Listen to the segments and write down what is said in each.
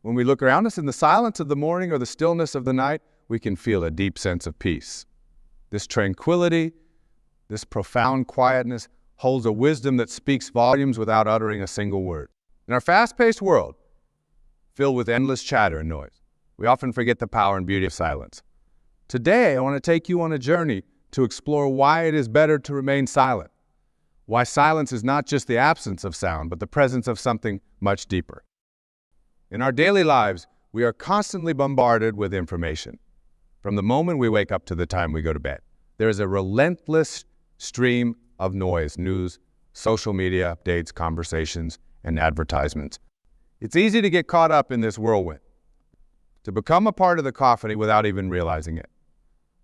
When we look around us in the silence of the morning or the stillness of the night, we can feel a deep sense of peace. This tranquility, this profound quietness holds a wisdom that speaks volumes without uttering a single word. In our fast-paced world, filled with endless chatter and noise, we often forget the power and beauty of silence. Today, I want to take you on a journey to explore why it is better to remain silent. Why silence is not just the absence of sound, but the presence of something much deeper. In our daily lives, we are constantly bombarded with information. From the moment we wake up to the time we go to bed, there is a relentless stream of noise, news, social media updates, conversations, and advertisements. It's easy to get caught up in this whirlwind, to become a part of the cacophony without even realizing it.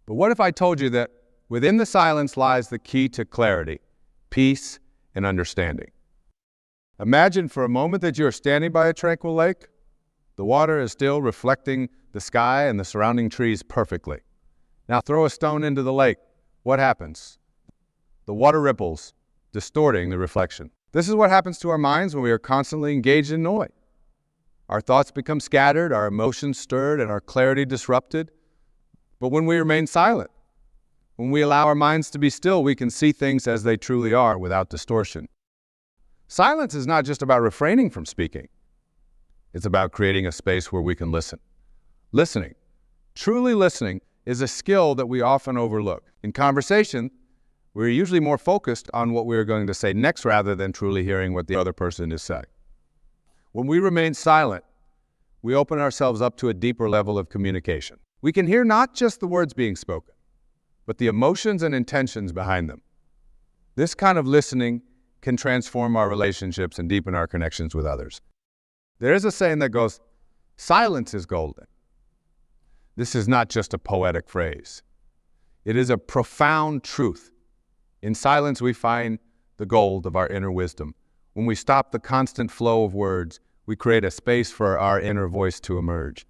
But what if I told you that within the silence lies the key to clarity, peace, and understanding? Imagine for a moment that you are standing by a tranquil lake. The water is still reflecting the sky and the surrounding trees perfectly. Now throw a stone into the lake. What happens? The water ripples, distorting the reflection. This is what happens to our minds when we are constantly engaged in noise. Our thoughts become scattered, our emotions stirred, and our clarity disrupted. But when we remain silent, when we allow our minds to be still, we can see things as they truly are without distortion. Silence is not just about refraining from speaking. It's about creating a space where we can listen. Listening, truly listening, is a skill that we often overlook. In conversation, we're usually more focused on what we're going to say next rather than truly hearing what the other person is saying. When we remain silent, we open ourselves up to a deeper level of communication. We can hear not just the words being spoken, but the emotions and intentions behind them. This kind of listening can transform our relationships and deepen our connections with others. There is a saying that goes, "Silence is golden." This is not just a poetic phrase. It is a profound truth. In silence, we find the gold of our inner wisdom. When we stop the constant flow of words, we create a space for our inner voice to emerge.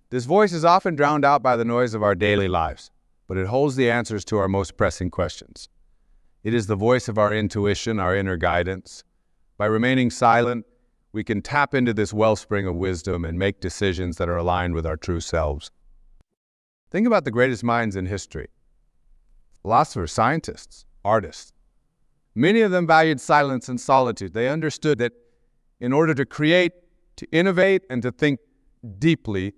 This voice is often drowned out by the noise of our daily lives, but it holds the answers to our most pressing questions. It is the voice of our intuition, our inner guidance. By remaining silent, we can tap into this wellspring of wisdom and make decisions that are aligned with our true selves. Think about the greatest minds in history. Philosophers, scientists, artists. Many of them valued silence and solitude. They understood that in order to create, to innovate, and to think deeply,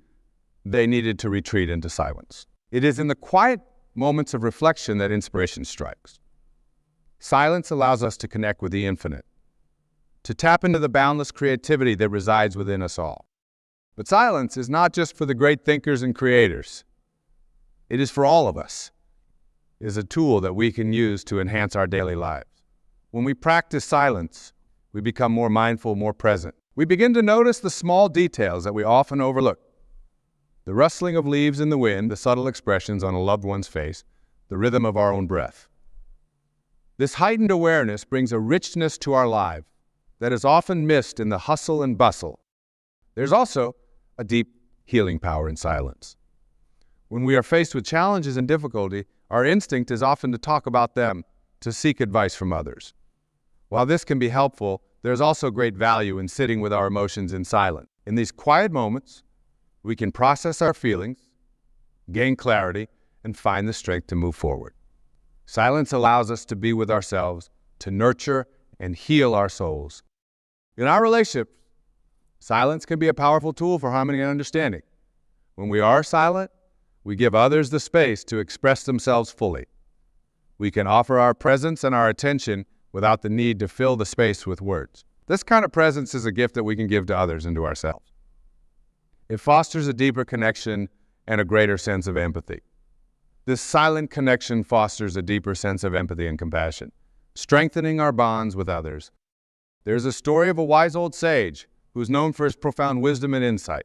they needed to retreat into silence. It is in the quiet moments of reflection that inspiration strikes. Silence allows us to connect with the infinite, to tap into the boundless creativity that resides within us all. But silence is not just for the great thinkers and creators. It is for all of us. It is a tool that we can use to enhance our daily lives. When we practice silence, we become more mindful, more present. We begin to notice the small details that we often overlook. The rustling of leaves in the wind, the subtle expressions on a loved one's face, the rhythm of our own breath. This heightened awareness brings a richness to our life that is often missed in the hustle and bustle. There's also a deep healing power in silence. When we are faced with challenges and difficulty, our instinct is often to talk about them, to seek advice from others. While this can be helpful, there's also great value in sitting with our emotions in silence. In these quiet moments, we can process our feelings, gain clarity, and find the strength to move forward. Silence allows us to be with ourselves, to nurture and heal our souls. In our relationships, silence can be a powerful tool for harmony and understanding. When we are silent, we give others the space to express themselves fully. We can offer our presence and our attention without the need to fill the space with words. This kind of presence is a gift that we can give to others and to ourselves. It fosters a deeper connection and a greater sense of empathy. This silent connection fosters a deeper sense of empathy and compassion, strengthening our bonds with others. There's a story of a wise old sage who is known for his profound wisdom and insight.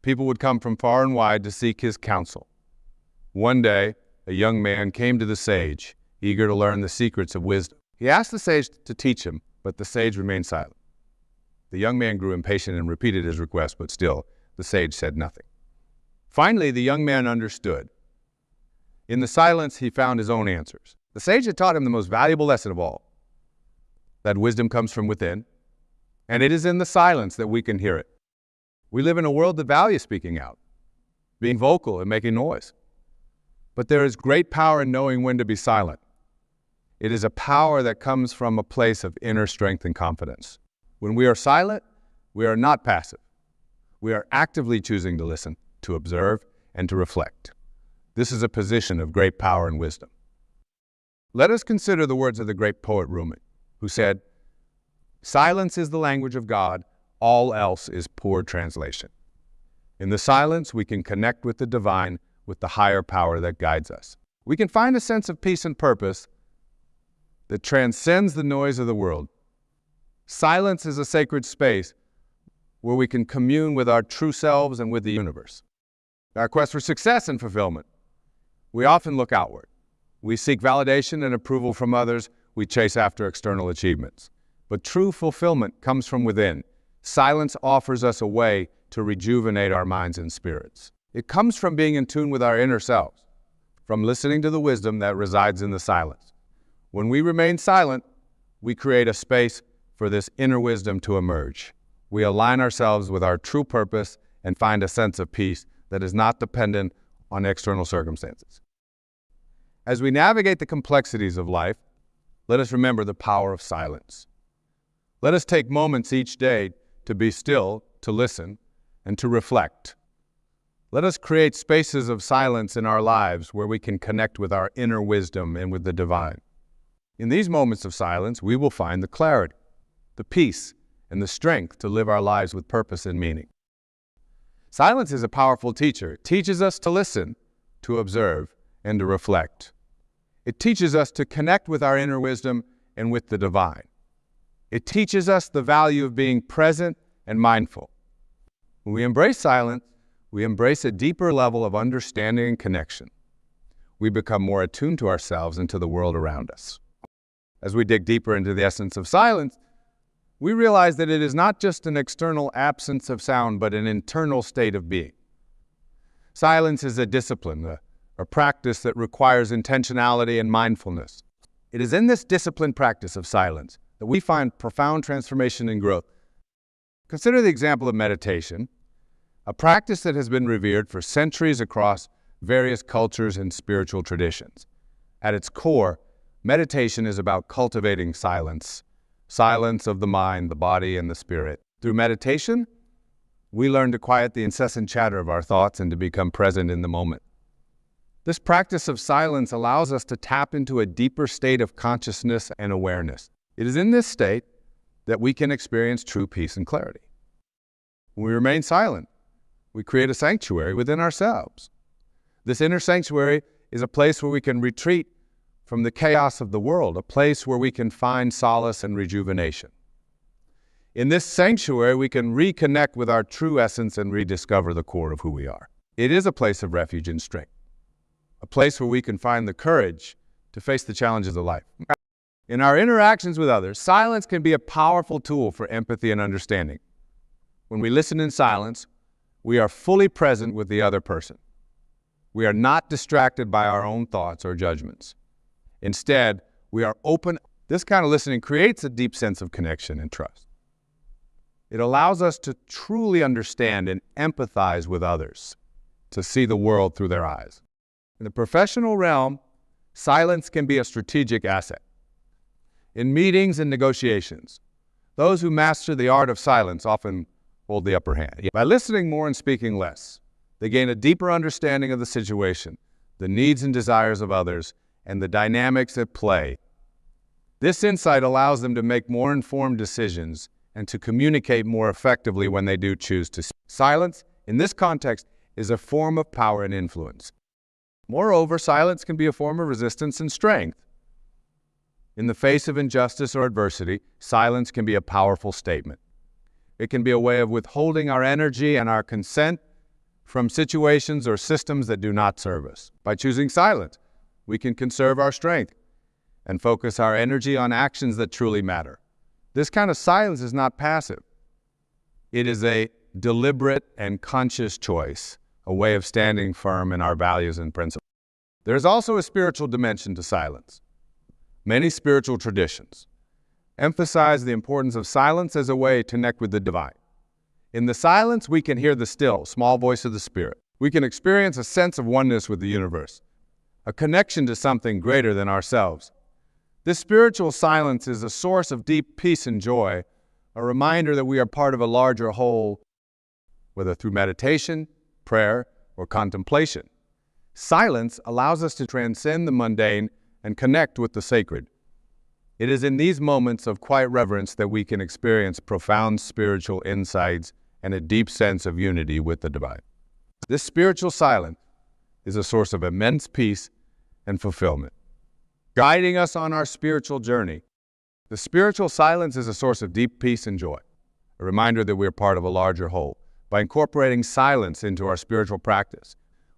People would come from far and wide to seek his counsel. One day, a young man came to the sage, eager to learn the secrets of wisdom. He asked the sage to teach him, but the sage remained silent. The young man grew impatient and repeated his request, but still, the sage said nothing. Finally, the young man understood. In the silence, he found his own answers. The sage had taught him the most valuable lesson of all, that wisdom comes from within, and it is in the silence that we can hear it. We live in a world that values speaking out, being vocal and making noise. But there is great power in knowing when to be silent. It is a power that comes from a place of inner strength and confidence. When we are silent, we are not passive. We are actively choosing to listen, to observe, and to reflect. This is a position of great power and wisdom. Let us consider the words of the great poet Rumi, who said, "Silence is the language of God, all else is poor translation." In the silence, we can connect with the divine, with the higher power that guides us. We can find a sense of peace and purpose that transcends the noise of the world. Silence is a sacred space where we can commune with our true selves and with the universe. Our quest for success and fulfillment. We often look outward. We seek validation and approval from others. We chase after external achievements. But true fulfillment comes from within. Silence offers us a way to rejuvenate our minds and spirits. It comes from being in tune with our inner selves, from listening to the wisdom that resides in the silence. When we remain silent, we create a space for this inner wisdom to emerge. We align ourselves with our true purpose and find a sense of peace that is not dependent on external circumstances. As we navigate the complexities of life, let us remember the power of silence. Let us take moments each day to be still, to listen, and to reflect. Let us create spaces of silence in our lives where we can connect with our inner wisdom and with the divine. In these moments of silence, we will find the clarity, the peace, and the strength to live our lives with purpose and meaning. Silence is a powerful teacher. It teaches us to listen, to observe, and to reflect. It teaches us to connect with our inner wisdom and with the divine. It teaches us the value of being present and mindful. When we embrace silence, we embrace a deeper level of understanding and connection. We become more attuned to ourselves and to the world around us. As we dig deeper into the essence of silence, we realize that it is not just an external absence of sound, but an internal state of being. Silence is a discipline, a practice that requires intentionality and mindfulness. It is in this disciplined practice of silence that we find profound transformation and growth. Consider the example of meditation, a practice that has been revered for centuries across various cultures and spiritual traditions. At its core, meditation is about cultivating silence, silence of the mind, the body, and the spirit. Through meditation, we learn to quiet the incessant chatter of our thoughts and to become present in the moment. This practice of silence allows us to tap into a deeper state of consciousness and awareness. It is in this state that we can experience true peace and clarity. When we remain silent, we create a sanctuary within ourselves. This inner sanctuary is a place where we can retreat from the chaos of the world, a place where we can find solace and rejuvenation. In this sanctuary, we can reconnect with our true essence and rediscover the core of who we are. It is a place of refuge and strength, a place where we can find the courage to face the challenges of life. In our interactions with others, silence can be a powerful tool for empathy and understanding. When we listen in silence, we are fully present with the other person. We are not distracted by our own thoughts or judgments. Instead, we are open. This kind of listening creates a deep sense of connection and trust. It allows us to truly understand and empathize with others, to see the world through their eyes. In the professional realm, silence can be a strategic asset. In meetings and negotiations, those who master the art of silence often hold the upper hand. By listening more and speaking less, they gain a deeper understanding of the situation, the needs and desires of others, and the dynamics at play. This insight allows them to make more informed decisions and to communicate more effectively when they do choose to speak. Silence, in this context, is a form of power and influence. Moreover, silence can be a form of resistance and strength. In the face of injustice or adversity, silence can be a powerful statement. It can be a way of withholding our energy and our consent from situations or systems that do not serve us. By choosing silence, we can conserve our strength and focus our energy on actions that truly matter. This kind of silence is not passive. It is a deliberate and conscious choice, a way of standing firm in our values and principles. There is also a spiritual dimension to silence. Many spiritual traditions emphasize the importance of silence as a way to connect with the divine. In the silence, we can hear the still, small voice of the Spirit. We can experience a sense of oneness with the universe, a connection to something greater than ourselves. This spiritual silence is a source of deep peace and joy, a reminder that we are part of a larger whole, whether through meditation, prayer, or contemplation. Silence allows us to transcend the mundane and connect with the sacred. It is in these moments of quiet reverence that we can experience profound spiritual insights and a deep sense of unity with the divine. This spiritual silence is a source of immense peace and fulfillment, guiding us on our spiritual journey. The spiritual silence is a source of deep peace and joy, a reminder that we are part of a larger whole. By incorporating silence into our spiritual practice,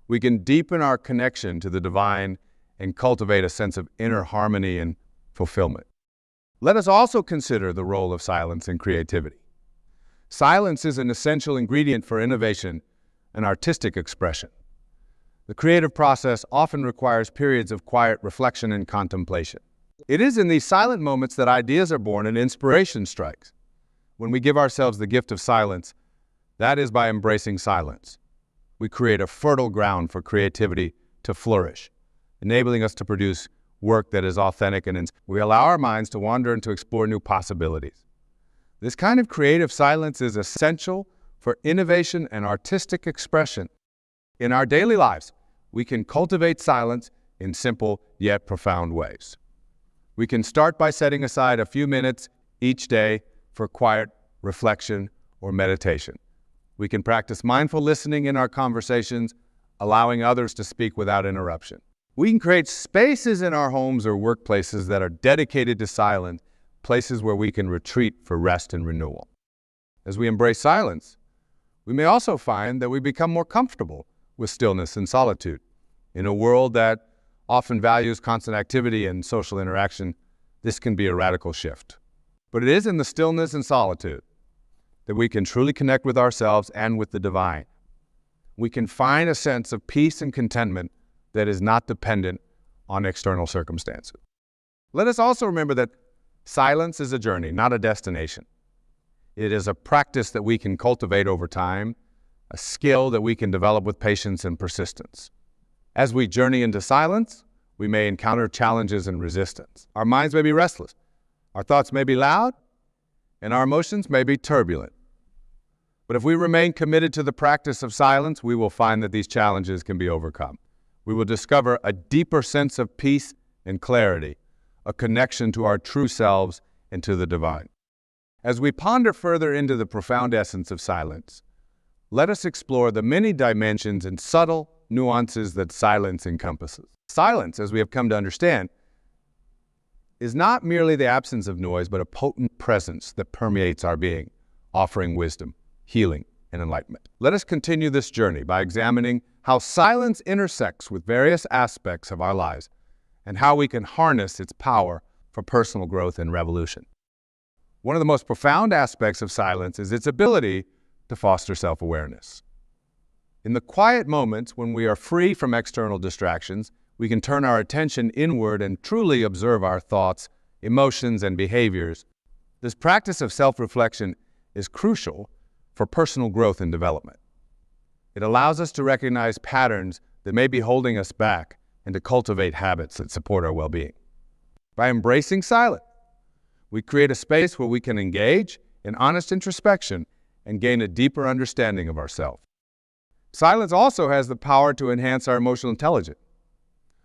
we can deepen our connection to the divine and cultivate a sense of inner harmony and fulfillment. Let us also consider the role of silence in creativity. Silence is an essential ingredient for innovation and artistic expression. The creative process often requires periods of quiet reflection and contemplation. It is in these silent moments that ideas are born and inspiration strikes. When we give ourselves the gift of silence, that is by embracing silence. We create a fertile ground for creativity to flourish, enabling us to produce work that is authentic and we allow our minds to wander and to explore new possibilities. This kind of creative silence is essential for innovation and artistic expression. In our daily lives, we can cultivate silence in simple yet profound ways. We can start by setting aside a few minutes each day for quiet reflection or meditation. We can practice mindful listening in our conversations, allowing others to speak without interruption. We can create spaces in our homes or workplaces that are dedicated to silence, places where we can retreat for rest and renewal. As we embrace silence, we may also find that we become more comfortable with stillness and solitude. In a world that often values constant activity and social interaction, this can be a radical shift. But it is in the stillness and solitude that we can truly connect with ourselves and with the divine. We can find a sense of peace and contentment that is not dependent on external circumstances. Let us also remember that silence is a journey, not a destination. It is a practice that we can cultivate over time, a skill that we can develop with patience and persistence. As we journey into silence, we may encounter challenges and resistance. Our minds may be restless, our thoughts may be loud, and our emotions may be turbulent. But if we remain committed to the practice of silence, we will find that these challenges can be overcome. We will discover a deeper sense of peace and clarity, a connection to our true selves and to the divine. As we ponder further into the profound essence of silence, let us explore the many dimensions and subtle nuances that silence encompasses. Silence, as we have come to understand, is not merely the absence of noise, but a potent presence that permeates our being, offering wisdom, healing, and enlightenment. Let us continue this journey by examining how silence intersects with various aspects of our lives and how we can harness its power for personal growth and revolution. One of the most profound aspects of silence is its ability to foster self-awareness. In the quiet moments when we are free from external distractions, we can turn our attention inward and truly observe our thoughts, emotions, and behaviors. This practice of self-reflection is crucial for personal growth and development. It allows us to recognize patterns that may be holding us back and to cultivate habits that support our well-being. By embracing silence, we create a space where we can engage in honest introspection and gain a deeper understanding of ourselves. Silence also has the power to enhance our emotional intelligence.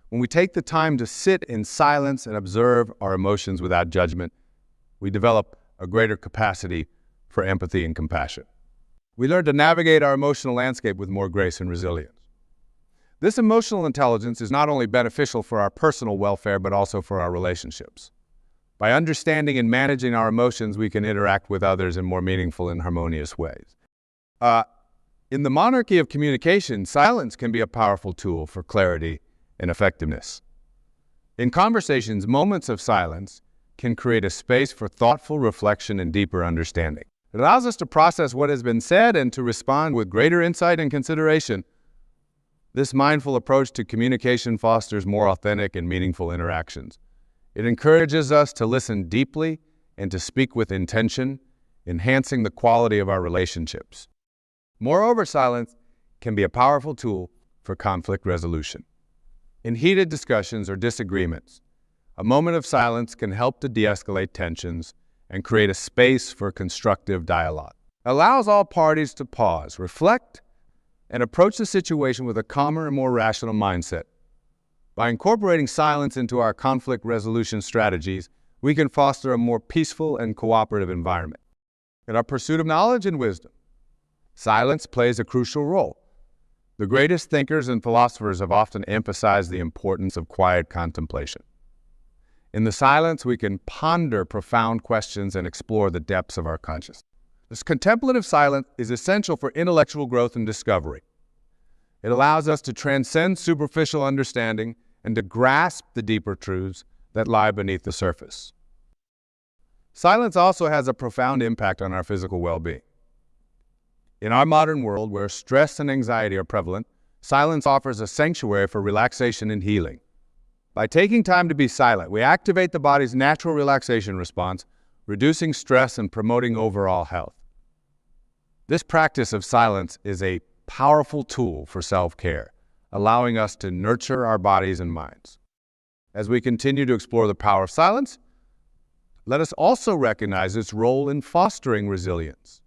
When we take the time to sit in silence and observe our emotions without judgment, we develop a greater capacity for empathy and compassion. We learn to navigate our emotional landscape with more grace and resilience. This emotional intelligence is not only beneficial for our personal welfare, but also for our relationships. By understanding and managing our emotions, we can interact with others in more meaningful and harmonious ways. In the monarchy of communication, silence can be a powerful tool for clarity and effectiveness. In conversations, moments of silence can create a space for thoughtful reflection and deeper understanding. It allows us to process what has been said and to respond with greater insight and consideration. This mindful approach to communication fosters more authentic and meaningful interactions. It encourages us to listen deeply and to speak with intention, enhancing the quality of our relationships. Moreover, silence can be a powerful tool for conflict resolution. In heated discussions or disagreements, a moment of silence can help to de-escalate tensions and create a space for constructive dialogue. It allows all parties to pause, reflect, and approach the situation with a calmer and more rational mindset. By incorporating silence into our conflict resolution strategies, we can foster a more peaceful and cooperative environment. In our pursuit of knowledge and wisdom, silence plays a crucial role. The greatest thinkers and philosophers have often emphasized the importance of quiet contemplation. In the silence, we can ponder profound questions and explore the depths of our consciousness. This contemplative silence is essential for intellectual growth and discovery. It allows us to transcend superficial understanding and to grasp the deeper truths that lie beneath the surface. Silence also has a profound impact on our physical well-being. In our modern world, where stress and anxiety are prevalent, silence offers a sanctuary for relaxation and healing. By taking time to be silent, we activate the body's natural relaxation response, reducing stress and promoting overall health. This practice of silence is a powerful tool for self-care, allowing us to nurture our bodies and minds. As we continue to explore the power of silence, let us also recognize its role in fostering resilience.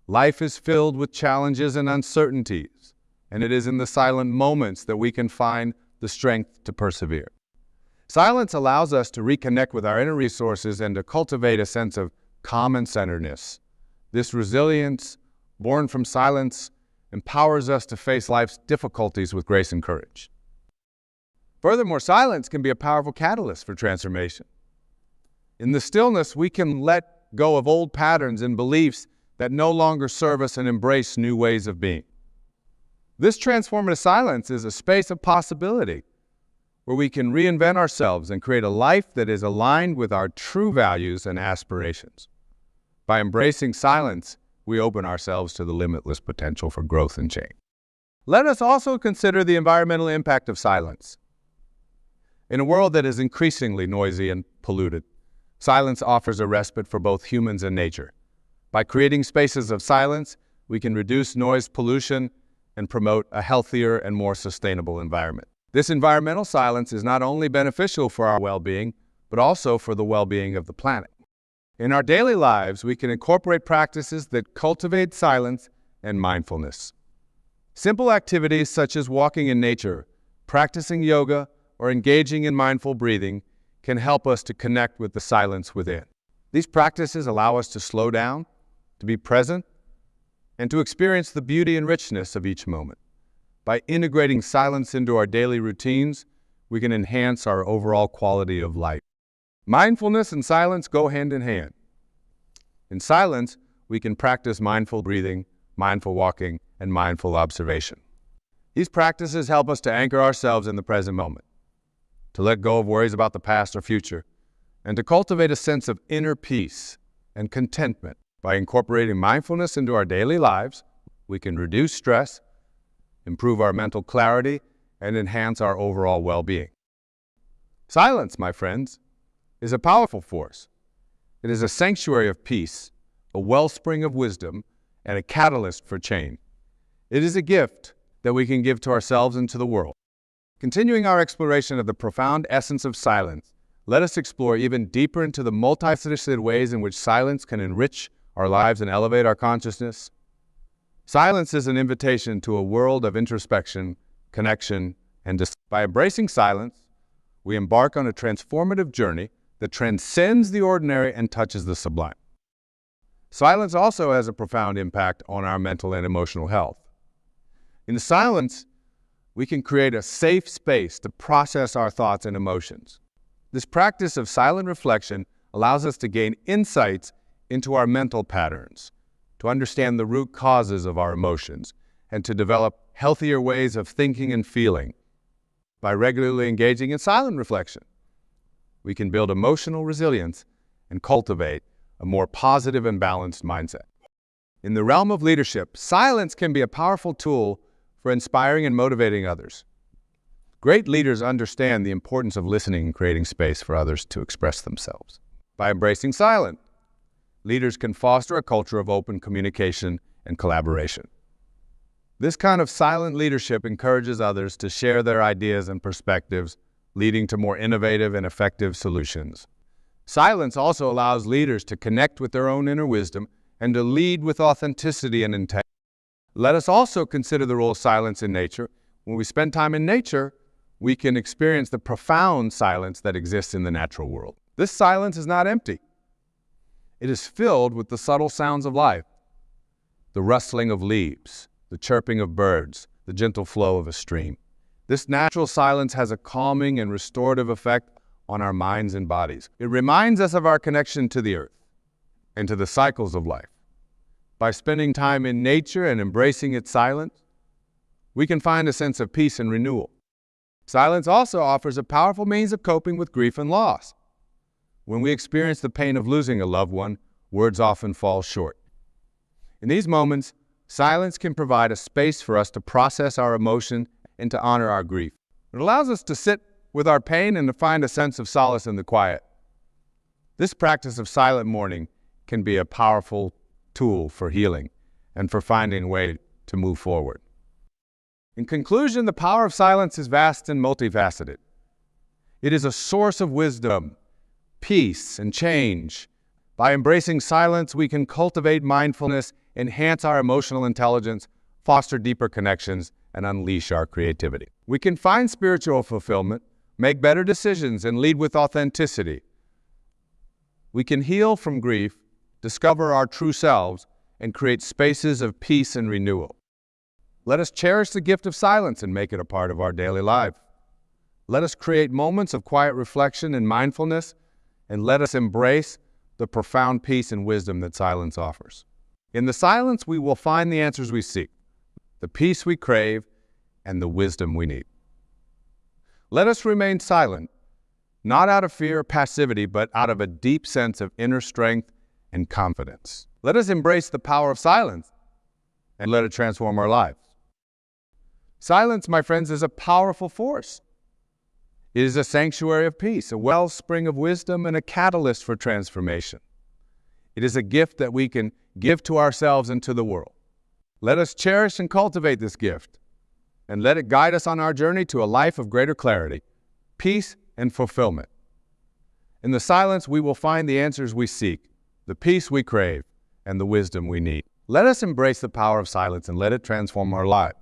Life is filled with challenges and uncertainties, and it is in the silent moments that we can find the strength to persevere. Silence allows us to reconnect with our inner resources and to cultivate a sense of calm and centeredness. This resilience, born from silence, empowers us to face life's difficulties with grace and courage. Furthermore, silence can be a powerful catalyst for transformation. In the stillness, we can let go of old patterns and beliefs that no longer serve us and embrace new ways of being. This transformative silence is a space of possibility where we can reinvent ourselves and create a life that is aligned with our true values and aspirations. By embracing silence, we open ourselves to the limitless potential for growth and change. Let us also consider the environmental impact of silence. In a world that is increasingly noisy and polluted, silence offers a respite for both humans and nature. By creating spaces of silence, we can reduce noise pollution and promote a healthier and more sustainable environment. This environmental silence is not only beneficial for our well-being, but also for the well-being of the planet. In our daily lives, we can incorporate practices that cultivate silence and mindfulness. Simple activities such as walking in nature, practicing yoga, or engaging in mindful breathing can help us to connect with the silence within. These practices allow us to slow down, to be present, and to experience the beauty and richness of each moment. By integrating silence into our daily routines, we can enhance our overall quality of life. Mindfulness and silence go hand in hand. In silence, we can practice mindful breathing, mindful walking, and mindful observation. These practices help us to anchor ourselves in the present moment, to let go of worries about the past or future, and to cultivate a sense of inner peace and contentment. By incorporating mindfulness into our daily lives, we can reduce stress, improve our mental clarity, and enhance our overall well-being. Silence, my friends, is a powerful force. It is a sanctuary of peace, a wellspring of wisdom, and a catalyst for change. It is a gift that we can give to ourselves and to the world. Continuing our exploration of the profound essence of silence, let us explore even deeper into the multifaceted ways in which silence can enrich our lives and elevate our consciousness. Silence is an invitation to a world of introspection, connection, and by embracing silence, we embark on a transformative journey that transcends the ordinary and touches the sublime. Silence also has a profound impact on our mental and emotional health. In silence, we can create a safe space to process our thoughts and emotions. This practice of silent reflection allows us to gain insights into our mental patterns, to understand the root causes of our emotions, and to develop healthier ways of thinking and feeling. By regularly engaging in silent reflection, we can build emotional resilience and cultivate a more positive and balanced mindset. In the realm of leadership, silence can be a powerful tool for inspiring and motivating others. Great leaders understand the importance of listening and creating space for others to express themselves. By embracing silence, leaders can foster a culture of open communication and collaboration. This kind of silent leadership encourages others to share their ideas and perspectives, leading to more innovative and effective solutions. Silence also allows leaders to connect with their own inner wisdom and to lead with authenticity and integrity. Let us also consider the role of silence in nature. When we spend time in nature, we can experience the profound silence that exists in the natural world. This silence is not empty. It is filled with the subtle sounds of life, the rustling of leaves, the chirping of birds, the gentle flow of a stream. This natural silence has a calming and restorative effect on our minds and bodies. It reminds us of our connection to the earth and to the cycles of life. By spending time in nature and embracing its silence, we can find a sense of peace and renewal. Silence also offers a powerful means of coping with grief and loss. When we experience the pain of losing a loved one, words often fall short. In these moments, silence can provide a space for us to process our emotion and to honor our grief. It allows us to sit with our pain and to find a sense of solace in the quiet. This practice of silent mourning can be a powerful tool for healing and for finding a way to move forward. In conclusion, the power of silence is vast and multifaceted. It is a source of wisdom, peace, and change. By embracing silence, we can cultivate mindfulness, enhance our emotional intelligence, foster deeper connections, and unleash our creativity. We can find spiritual fulfillment, make better decisions, and lead with authenticity. We can heal from grief, discover our true selves, and create spaces of peace and renewal. Let us cherish the gift of silence and make it a part of our daily life. Let us create moments of quiet reflection and mindfulness, and let us embrace the profound peace and wisdom that silence offers. In the silence, we will find the answers we seek, the peace we crave, and the wisdom we need. Let us remain silent, not out of fear or passivity, but out of a deep sense of inner strength and confidence. Let us embrace the power of silence and let it transform our lives. Silence, my friends, is a powerful force. It is a sanctuary of peace, a wellspring of wisdom, and a catalyst for transformation. It is a gift that we can give to ourselves and to the world. Let us cherish and cultivate this gift, and let it guide us on our journey to a life of greater clarity, peace, and fulfillment. In the silence, we will find the answers we seek, the peace we crave, and the wisdom we need. Let us embrace the power of silence and let it transform our lives.